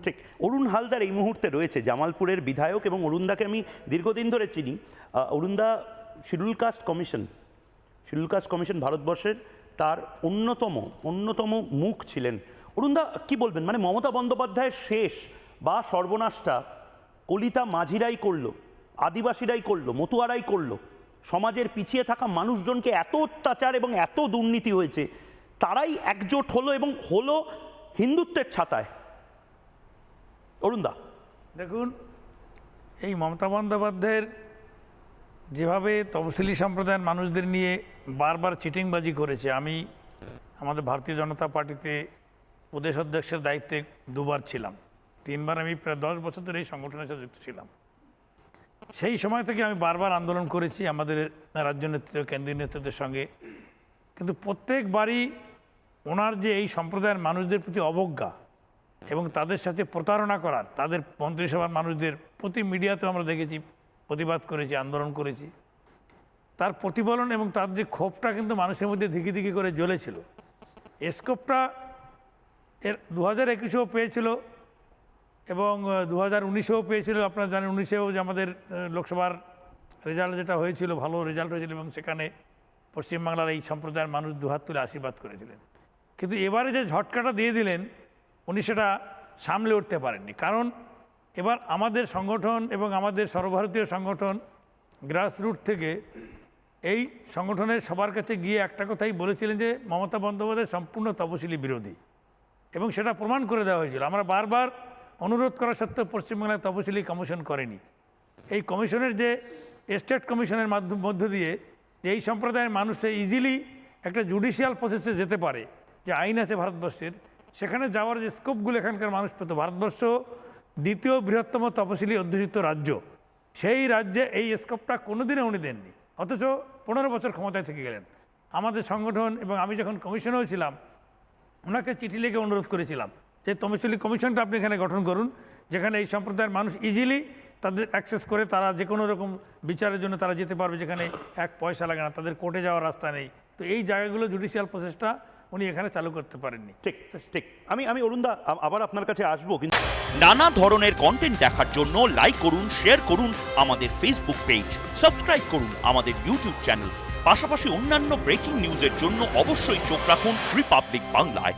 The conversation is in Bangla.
ঠিক। অরুণ হালদার এই মুহূর্তে রয়েছে, জামালপুরের বিধায়ক, এবং অরুণদাকে আমি দীর্ঘদিন ধরে চিনি। অরুণদা শিডিউল কাস্ট কমিশন ভারতবর্ষের তার অন্যতম মুখ ছিলেন। অরুণদা কি বলবেন, মানে মমতা বন্দ্যোপাধ্যায়ের শেষ বা সর্বনাশটা কলিতা মাঝিরাই করলো, আদিবাসীরাই করলো, মতুয়ারাই করলো। সমাজের পিছিয়ে থাকা মানুষজনকে এত অত্যাচার এবং এত দুর্নীতি হয়েছে, তারাই একজোট হলো এবং হলো হিন্দুত্বের ছাতায়। অরুণদা দেখুন, এই মমতা বন্দ্যোপাধ্যায়ের যেভাবে তফসিলি সম্প্রদায়ের মানুষদের নিয়ে বারবার চিটিংবাজি করেছে, আমি আমাদের ভারতীয় জনতা পার্টিতে প্রদেশ অধ্যক্ষের দায়িত্বে 2বার ছিলাম, 3বার আমি প্রায় 10 বছর ধরে এই সংগঠনের সাথে যুক্ত ছিলাম। সেই সময় থেকে আমি বারবার আন্দোলন করেছি আমাদের রাজ্য নেতৃত্ব, কেন্দ্রীয় নেতৃত্বের সঙ্গে, কিন্তু প্রত্যেকবারই ওনার যে এই সম্প্রদায়ের মানুষদের প্রতি অবজ্ঞা এবং তাদের সাথে প্রতারণা করার, তাদের মন্ত্রিসভার মানুষদের প্রতি মিডিয়াতেও আমরা দেখেছি, প্রতিবাদ করেছি, আন্দোলন করেছি, তার প্রতিফলন এবং তার যে ক্ষোভটা কিন্তু মানুষের মধ্যে ধিকি ধিকি করে জ্বলেছিল। স্কোপটা এর 2021-এও পেয়েছিল এবং 2019-এও পেয়েছিল। আপনারা জানেন 19-এও যে আমাদের লোকসভার রেজাল্ট যেটা হয়েছিল, ভালো রেজাল্ট হয়েছিল এবং সেখানে পশ্চিমবাংলার এই সম্প্রদায়ের মানুষ দুহাত তুলে আশীর্বাদ করেছিলেন। কিন্তু এবারে যে ঝটকাটা দিয়ে দিলেন, উনি সেটা সামলে উঠতে পারেননি। কারণ এবার আমাদের সংগঠন এবং আমাদের সর্বভারতীয় সংগঠন গ্রাসরুট থেকে এই সংগঠনের সবার কাছে গিয়ে একটা কথাই বলেছিলেন যে মমতা বন্দ্যোপাধ্যায় সম্পূর্ণ তপশিলি বিরোধী, এবং সেটা প্রমাণ করে দেওয়া হয়েছিল। আমরা বারবার অনুরোধ করা সত্ত্বেও পশ্চিমবাংলায় তপশিলি কমিশন করেনি। এই কমিশনের যে স্টেট কমিশনের মধ্য দিয়ে যে এই সম্প্রদায়ের মানুষরা ইজিলি একটা জুডিশিয়াল প্রসেসে যেতে পারে, যে আইন আছে ভারতবর্ষের, সেখানে যাওয়ার যে স্কোপগুলো এখানকার মানুষ পেত। ভারতবর্ষ দ্বিতীয় বৃহত্তম তপশিলি অধ্যুষিত রাজ্য, সেই রাজ্যে এই স্কোপটা কোনোদিনও উনি দেননি, অথচ 15 বছর ক্ষমতায় থেকে গেলেন। আমাদের সংগঠন এবং আমি যখন কমিশনেও ছিলাম, ওনাকে চিঠি লিখে অনুরোধ করেছিলাম যে তপশিলি কমিশনটা আপনি এখানে গঠন করুন, যেখানে এই সম্প্রদায়ের মানুষ ইজিলি তাদের অ্যাক্সেস করে তারা যে কোনো রকম বিচারের জন্য তারা যেতে পারবে, যেখানে 1 পয়সা লাগে না, তাদের কোর্টে যাওয়ার রাস্তা নেই। তো এই জায়গাগুলো জুডিশিয়াল প্রসেসটা উনি এখানে চালু করতে পারেননি। ঠিক ঠিক। আমি অরুণদা আবার আপনার কাছে আসবো, কিন্তু নানা ধরনের কন্টেন্ট দেখার জন্য লাইক করুন, শেয়ার করুন আমাদের ফেসবুক পেজ, সাবস্ক্রাইব করুন আমাদের ইউটিউব চ্যানেল। পাশাপাশি অন্যান্য ব্রেকিং নিউজের জন্য অবশ্যই চোখ রাখুন রিপাবলিক বাংলায়।